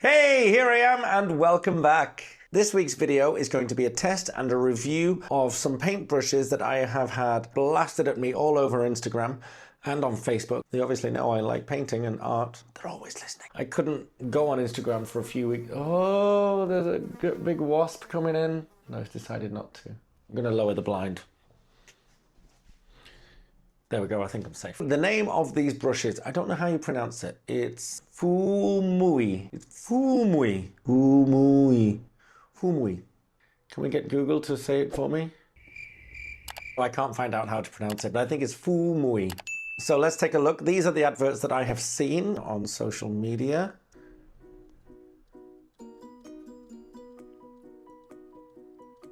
Hey, here I am and welcome back. This week's video is going to be a test and a review of some paintbrushes that I have had blasted at me all over Instagram and on Facebook. They obviously know I like painting and art. They're always listening. I couldn't go on Instagram for a few weeks. Oh, there's a big wasp coming in. No, I've decided not to. I'm going to lower the blind. There we go, I think I'm safe. The name of these brushes, I don't know how you pronounce it. It's Fuumuui. It's Fuumuui. Fuumuui. Fuumuui. Can we get Google to say it for me? I can't find out how to pronounce it, but I think it's Fuumuui. So let's take a look. These are the adverts that I have seen on social media.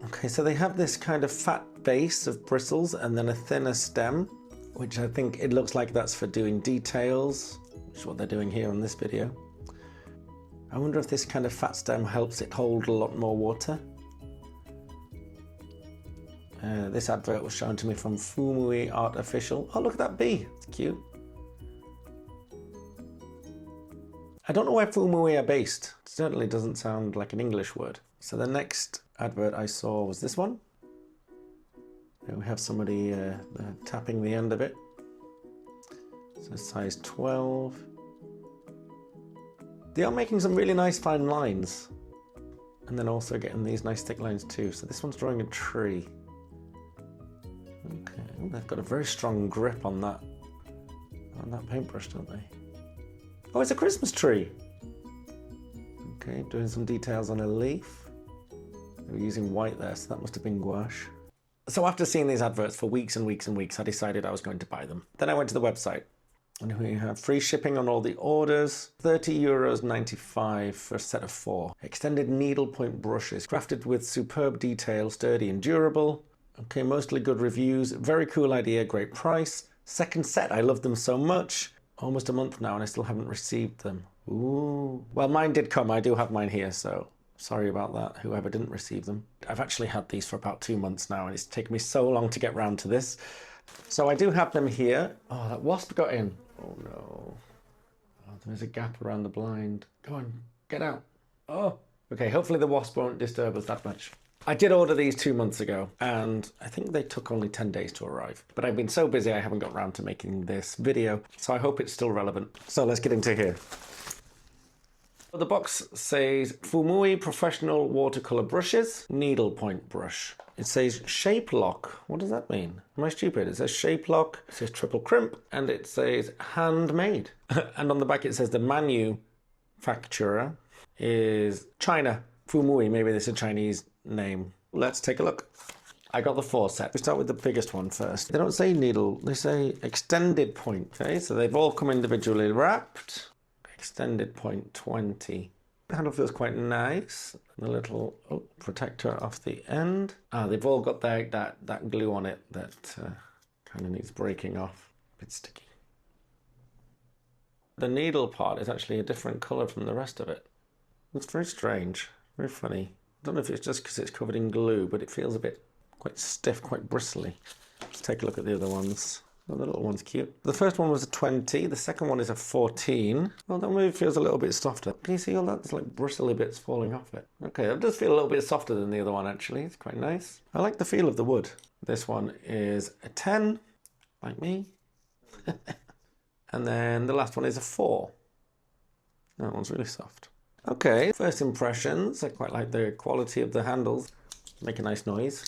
Okay, so they have this kind of fat base of bristles and then a thinner stem, which I think it looks like that's for doing details, which is what they're doing here on this video. I wonder if this kind of fat stem helps it hold a lot more water. This advert was shown to me from Fuumuui Art Official. Oh, look at that bee, it's cute. I don't know where Fuumuui are based. It certainly doesn't sound like an English word. So the next advert I saw was this one. Here we have somebody tapping the end of it. So size 12. They are making some really nice fine lines. And then also getting these nice thick lines too. So this one's drawing a tree. Okay, oh, they've got a very strong grip on that paintbrush, don't they? Oh, it's a Christmas tree. Okay, doing some details on a leaf. They were using white there, so that must have been gouache. So after seeing these adverts for weeks and weeks and weeks, I decided I was going to buy them. Then I went to the website and we have free shipping on all the orders, €30.95 for a set of 4. Extended needlepoint brushes, crafted with superb detail, sturdy and durable. Okay, mostly good reviews, very cool idea, great price. Second set, I love them so much. Almost a month now and I still haven't received them. Ooh, well mine did come, I do have mine here, so sorry about that, whoever didn't receive them. I've actually had these for about 2 months now and it's taken me so long to get round to this. So I do have them here. Oh, that wasp got in. Oh no. Oh, there's a gap around the blind. Go on, get out. Oh, okay, hopefully the wasp won't disturb us that much. I did order these 2 months ago and I think they took only 10 days to arrive. But I've been so busy I haven't got round to making this video, so I hope it's still relevant. So let's get into here. The box says Fuumuui Professional Watercolour Brushes, Needlepoint Brush. It says Shape Lock. What does that mean? Am I stupid? It says Shape Lock, it says Triple Crimp, and it says Handmade. And on the back it says the manufacturer is China. Fuumuui, maybe this is a Chinese name. Let's take a look. I got the 4 set. We start with the biggest one first. They don't say needle, they say extended point. Okay, so they've all come individually wrapped. Extended point 20. The handle feels quite nice. The little protector off the end. Ah, they've all got that glue on it that kind of needs breaking off. A bit sticky. The needle part is actually a different colour from the rest of it. It's very strange, very funny. I don't know if it's just because it's covered in glue, but it feels a bit quite stiff, quite bristly. Let's take a look at the other ones. Oh, the little one's cute. The first one was a 20, the second one is a 14. Well, that maybe feels a little bit softer. Can you see all that? There's like bristly bits falling off it. Okay, that does feel a little bit softer than the other one actually. It's quite nice. I like the feel of the wood. This one is a 10, like me. And then the last one is a 4. That one's really soft. Okay, first impressions. I quite like the quality of the handles. Make a nice noise.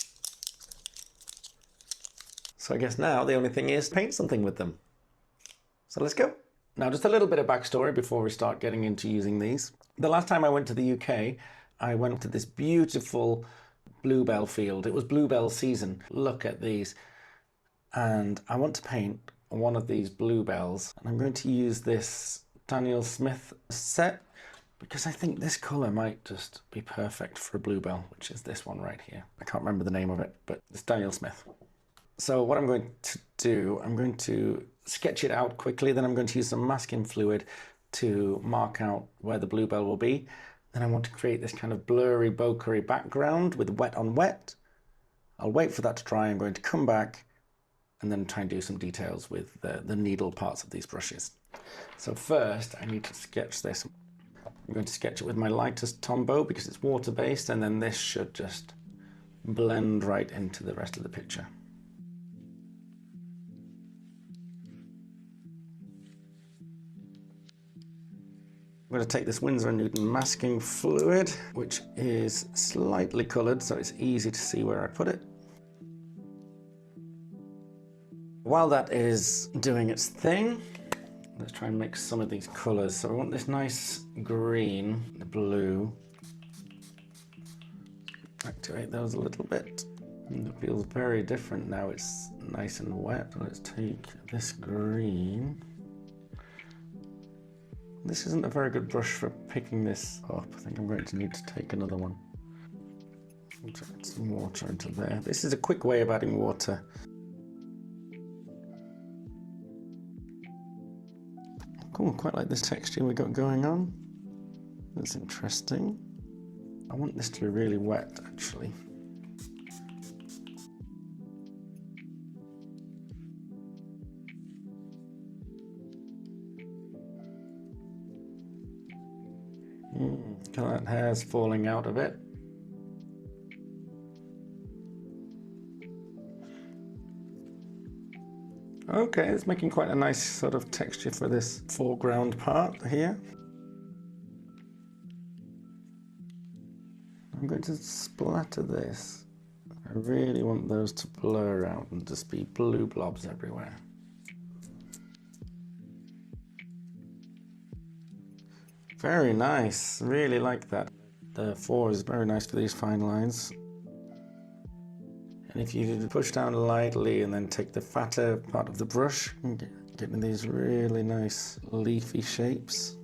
So I guess now the only thing is paint something with them. So let's go. Now just a little bit of backstory before we start getting into using these. The last time I went to the UK, I went to this beautiful bluebell field. It was bluebell season. Look at these. And I want to paint one of these bluebells. And I'm going to use this Daniel Smith set because I think this colour might just be perfect for a bluebell, which is this one right here. I can't remember the name of it, but it's Daniel Smith. So what I'm going to do, I'm going to sketch it out quickly, then I'm going to use some masking fluid to mark out where the bluebell will be. Then I want to create this kind of blurry, bokeh-y background with wet on wet. I'll wait for that to dry, I'm going to come back and then try and do some details with the needle parts of these brushes. So first I need to sketch this. I'm going to sketch it with my lightest Tombow because it's water-based, and then this should just blend right into the rest of the picture. I'm going to take this Windsor & Newton masking fluid, which is slightly coloured, so it's easy to see where I put it. While that is doing its thing, let's try and mix some of these colours. So I want this nice green, the blue. Activate those a little bit. And it feels very different now. It's nice and wet. Let's take this green. This isn't a very good brush for picking this up. I think I'm going to need to take another one. Add some water into there. This is a quick way of adding water. Cool, quite like this texture we got going on. That's interesting. I want this to be really wet, actually. That hair's falling out a bit. Okay, it's making quite a nice sort of texture for this foreground part here. I'm going to splatter this. I really want those to blur out and just be blue blobs everywhere. Very nice, really like that. The 4 is very nice for these fine lines. And if you push down lightly and then take the fatter part of the brush, you get these really nice leafy shapes.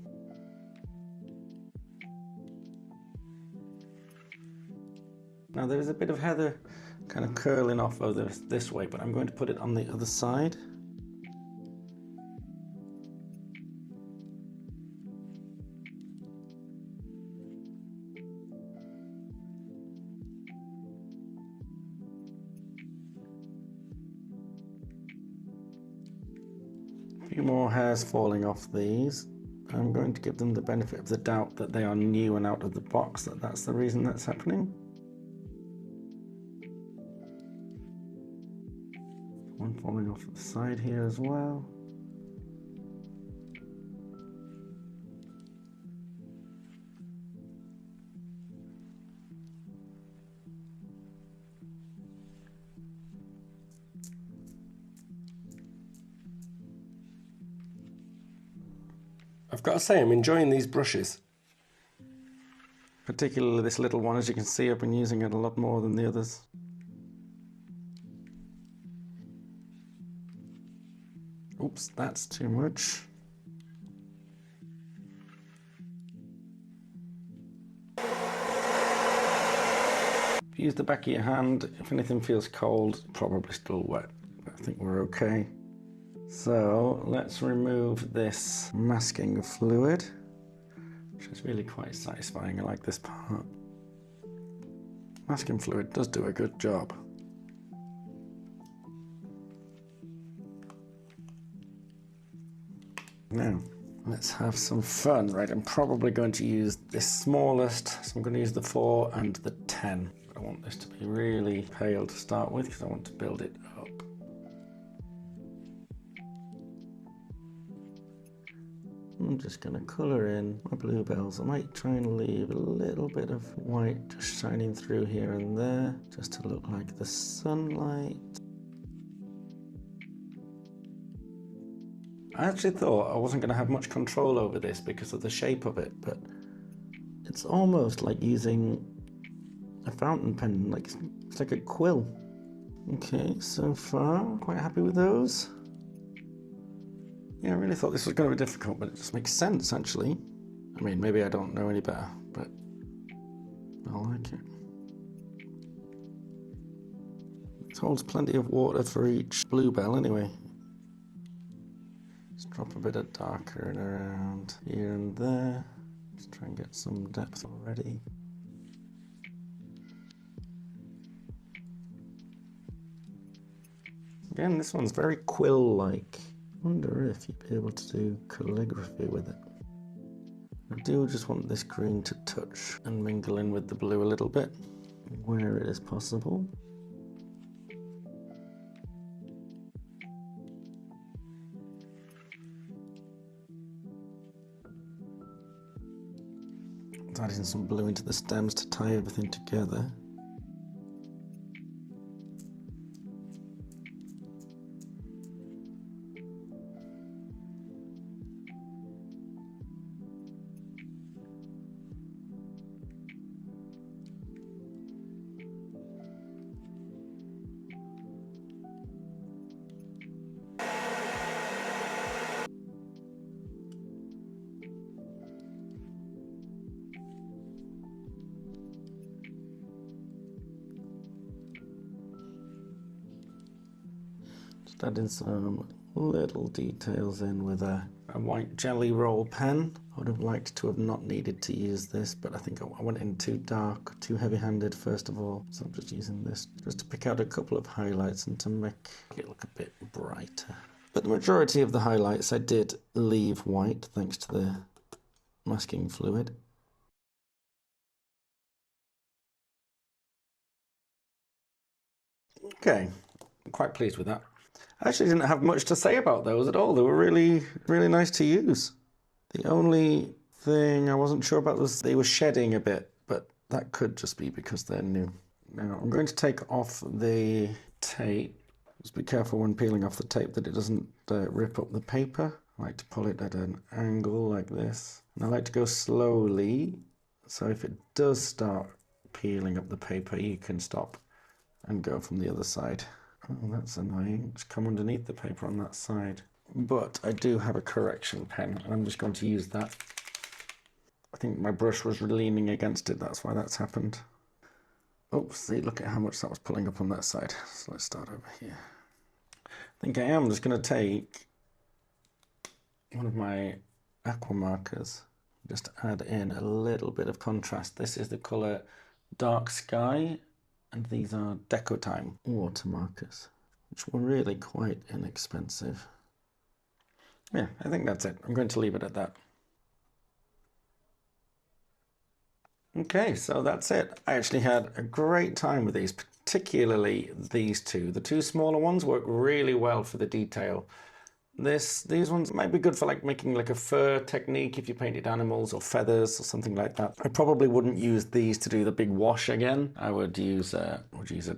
Now there is a bit of heather kind of curling off over this way, but I'm going to put it on the other side. A few more hairs falling off these. I'm going to give them the benefit of the doubt that they are new and out of the box, that's the reason that's happening. One falling off the side here as well. I've got to say, I'm enjoying these brushes. Particularly this little one. As you can see, I've been using it a lot more than the others. Oops, that's too much. Use the back of your hand. If anything feels cold, probably still wet, but I think we're okay. So let's remove this masking fluid, which is really quite satisfying. I like this part. Masking fluid does do a good job. Now, let's have some fun. Right, I'm probably going to use this smallest, so I'm going to use the 4 and the 10. But I want this to be really pale to start with because I want to build it up. I'm just going to colour in my bluebells. I might try and leave a little bit of white just shining through here and there, just to look like the sunlight. I actually thought I wasn't going to have much control over this because of the shape of it, but it's almost like using a fountain pen, like it's like a quill. Okay, so far, quite happy with those. Yeah, I really thought this was going to be difficult, but it just makes sense, actually. I mean, maybe I don't know any better, but I like it. It holds plenty of water for each bluebell, anyway. Let's drop a bit of darker in around here and there. Let's try and get some depth already. Again, this one's very quill-like. I wonder if you'd be able to do calligraphy with it. I do just want this green to touch and mingle in with the blue a little bit where it is possible. Adding some blue into the stems to tie everything together. Just adding some little details in with a white jelly roll pen. I would have liked to have not needed to use this, but I think I went in too dark, too heavy-handed first of all. So I'm just using this just to pick out a couple of highlights and to make it look a bit brighter. But the majority of the highlights I did leave white thanks to the masking fluid. Okay, I'm quite pleased with that. I actually didn't have much to say about those at all. They were really, really nice to use. The only thing I wasn't sure about was they were shedding a bit, but that could just be because they're new. Now I'm going to take off the tape. Just be careful when peeling off the tape that it doesn't rip up the paper. I like to pull it at an angle like this. And I like to go slowly, so if it does start peeling up the paper, you can stop and go from the other side. Oh, that's annoying. Just come underneath the paper on that side. But I do have a correction pen, and I'm just going to use that. I think my brush was leaning against it, that's why that's happened. Oops, see, look at how much that was pulling up on that side. So let's start over here. I think I am just going to take one of my aqua markers, just add in a little bit of contrast. This is the colour Dark Sky, and these are Deco Time water markers, which were really quite inexpensive. Yeah, I think that's it. I'm going to leave it at that. Okay, so that's it. I actually had a great time with these, particularly these two. The two smaller ones work really well for the detail. These ones might be good for like making like a fur technique if you painted animals or feathers or something like that. I probably wouldn't use these to do the big wash again. I would use a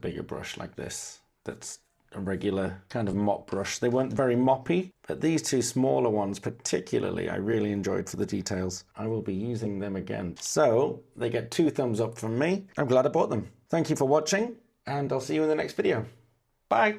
bigger brush like this. That's a regular kind of mop brush. They weren't very moppy, but these two smaller ones particularly I really enjoyed for the details. I will be using them again. So they get 2 thumbs up from me. I'm glad I bought them. Thank you for watching, and I'll see you in the next video. Bye.